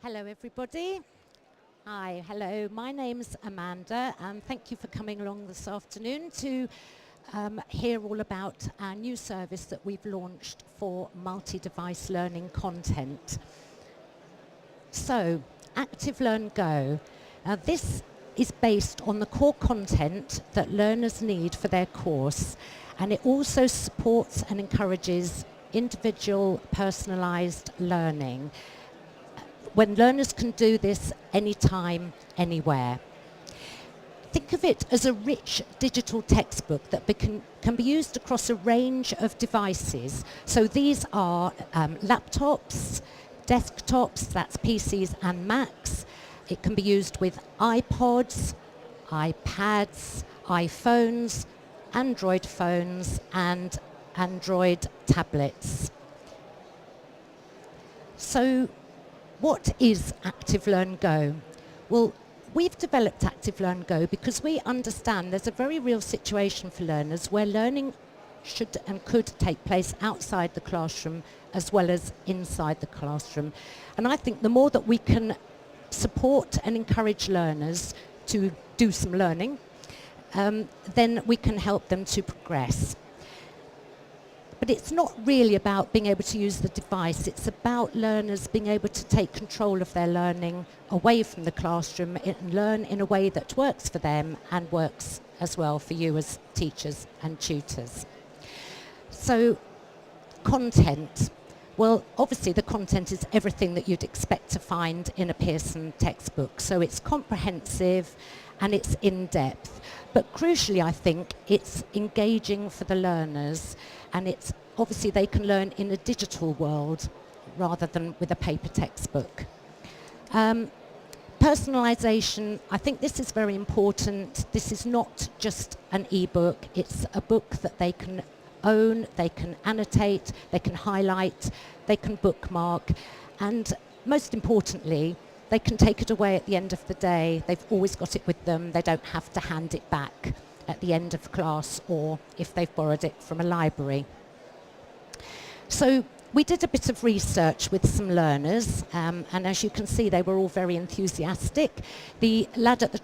Hello everybody. Hi, hello. My name's Amanda and thank you for coming along this afternoon to hear all about our new service that we've launched for multi-device learning content. So, ActiveLearn Go. This is based on the core content that learners need for their course, and it also supports and encourages individual personalised learning when learners can do this anytime, anywhere. Think of it as a rich digital textbook that can be used across a range of devices. So these are laptops, desktops, that's PCs and Macs. It can be used with iPods, iPads, iPhones, Android phones and Android tablets. So what is ActiveLearn Go? Well, we've developed ActiveLearn Go because we understand there's a very real situation for learners where learning should and could take place outside the classroom as well as inside the classroom. And I think the more that we can support and encourage learners to do some learning, then we can help them to progress. But it's not really about being able to use the device, it's about learners being able to take control of their learning away from the classroom and learn in a way that works for them and works as well for you as teachers and tutors. So, content. Well, obviously the content is everything that you'd expect to find in a Pearson textbook. So it's comprehensive and it's in-depth. But crucially, I think, it's engaging for the learners, and it's obviously they can learn in a digital world rather than with a paper textbook. Personalisation, I think this is very important. This is not just an e-book, it's a book that they can own, they can annotate, they can highlight, they can bookmark, and most importantly, they can take it away at the end of the day. They've always got it with them. They don't have to hand it back at the end of class or if they've borrowed it from a library. So we did a bit of research with some learners, and as you can see, they were all very enthusiastic. The lad at the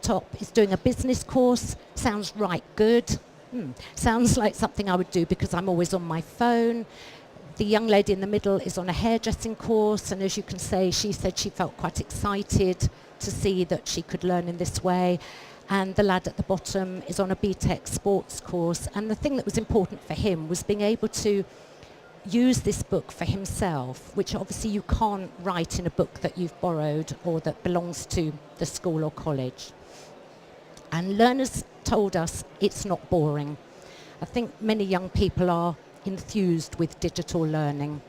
top is doing a business course. Sounds right good. Sounds like something I would do because I'm always on my phone. The young lady in the middle is on a hairdressing course, and as you can see, she said she felt quite excited to see that she could learn in this way. And the lad at the bottom is on a BTEC sports course, and the thing that was important for him was being able to use this book for himself, which obviously you can't write in a book that you've borrowed or that belongs to the school or college. And learners told us it's not boring. I think many young people are enthused with digital learning.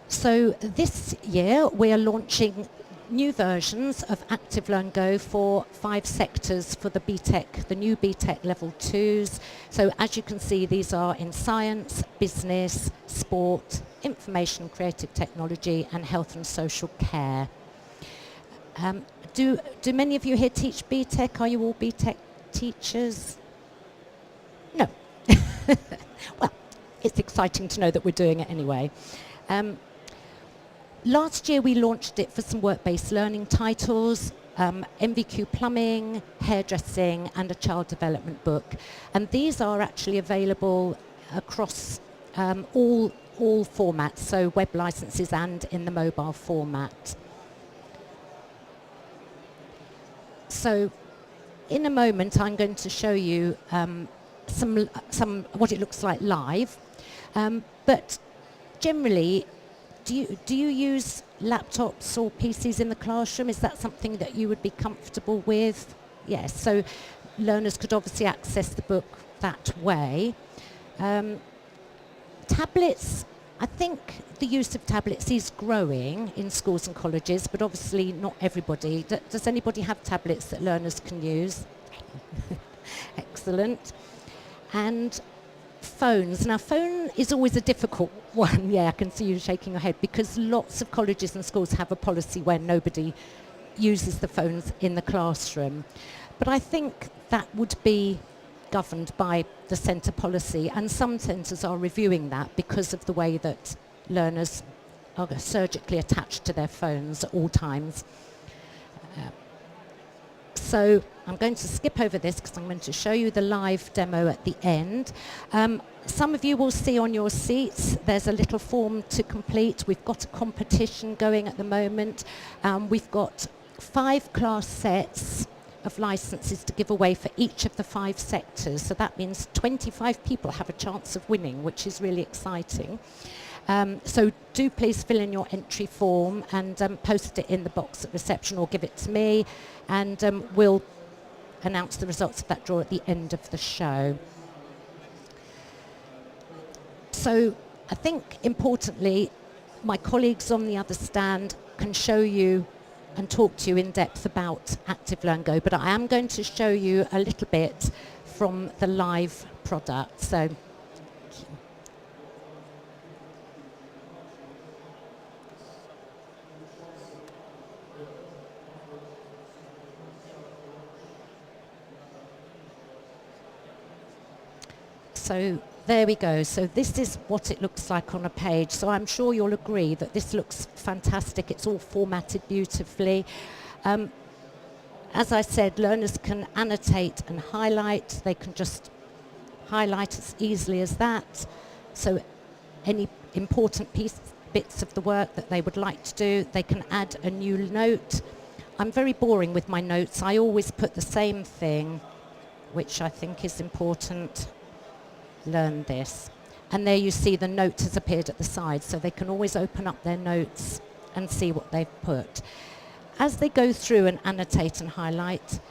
So this year we are launching new versions of ActiveLearn Go for 5 sectors for the BTEC, the new BTEC level 2s. So as you can see, these are in science, business, sport, information, creative technology and health and social care. Do many of you here teach BTEC? Are you all BTEC teachers? No. Well, it's exciting to know that we're doing it anyway. Last year we launched it for some work-based learning titles, MVQ plumbing, hairdressing and a child development book. And these are actually available across all formats, so web licenses and in the mobile format. So in a moment I'm going to show you some what it looks like live, but generally, do you use laptops or PCs in the classroom? Is that something that you would be comfortable with? Yes, so learners could obviously access the book that way. Tablets, I think the use of tablets is growing in schools and colleges, but obviously not everybody. Does anybody have tablets that learners can use? Excellent. And phones. Now, phone is always a difficult one. Yeah, I can see you shaking your head because lots of colleges and schools have a policy where nobody uses the phones in the classroom. But I think that would be governed by the centre policy, and some centres are reviewing that because of the way that learners are surgically attached to their phones at all times. So I'm going to skip over this because I'm going to show you the live demo at the end. Some of you will see on your seats there's a little form to complete. We've got a competition going at the moment. We've got 5 class sets of licenses to give away for each of the 5 sectors. So that means 25 people have a chance of winning, which is really exciting. So do please fill in your entry form and post it in the box at reception or give it to me, and we'll announce the results of that draw at the end of the show. So I think importantly, my colleagues on the other stand can show you and talk to you in depth about ActiveLearn Go, but I am going to show you a little bit from the live product. So there we go. So this is what it looks like on a page. So I'm sure you'll agree that this looks fantastic. It's all formatted beautifully. As I said, learners can annotate and highlight. They can just highlight as easily as that. So any important bits of the work that they would like to do, they can add a new note. I'm very boring with my notes. I always put the same thing, which I think is important. Learn this. And there you see the note has appeared at the side, so they can always open up their notes and see what they've put. As they go through and annotate and highlight,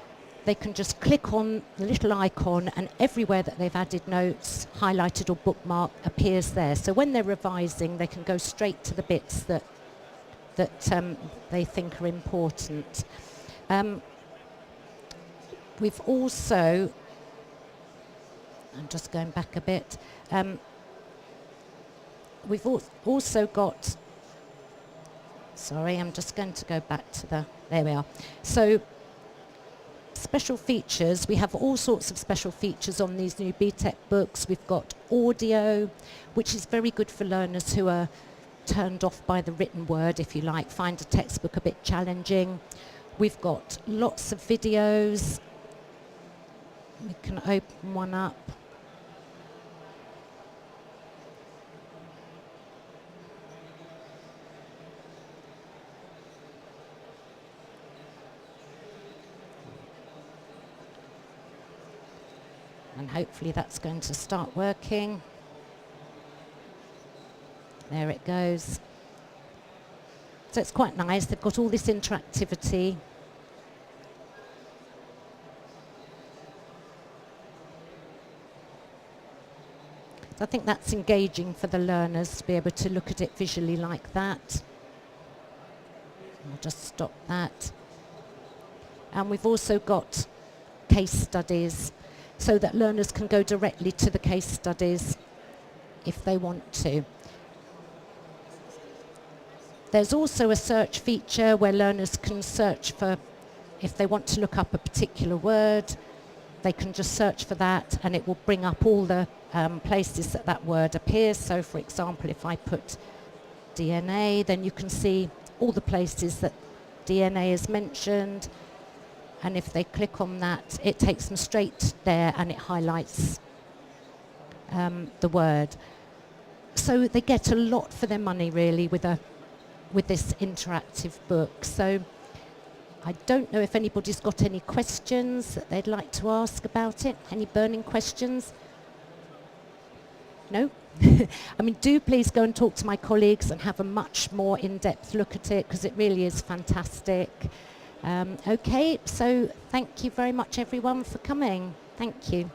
they can just click on the little icon, and everywhere that they've added notes, highlighted or bookmarked, appears there. So when they're revising, they can go straight to the bits that they think are important. We've also, I'm just going back a bit, we've also got, sorry, I'm just going to go back to there we are. So special features, we have all sorts of special features on these new BTEC books. We've got audio, which is very good for learners who are turned off by the written word, if you like, find a textbook a bit challenging. We've got lots of videos. We can open one up. And hopefully that's going to start working. There it goes. So it's quite nice. They've got all this interactivity. So I think that's engaging for the learners to be able to look at it visually like that. I'll just stop that. And we've also got case studies, so that learners can go directly to the case studies if they want to. There's also a search feature where learners can search for, if they want to look up a particular word, they can just search for that and it will bring up all the places that that word appears. So for example, if I put DNA, then you can see all the places that DNA is mentioned. And if they click on that, it takes them straight there and it highlights the word. So they get a lot for their money really with this interactive book. So I don't know if anybody's got any questions that they'd like to ask about it. Any burning questions? No? I mean, do please go and talk to my colleagues and have a much more in-depth look at it, because it really is fantastic. Okay, so thank you very much everyone for coming. Thank you.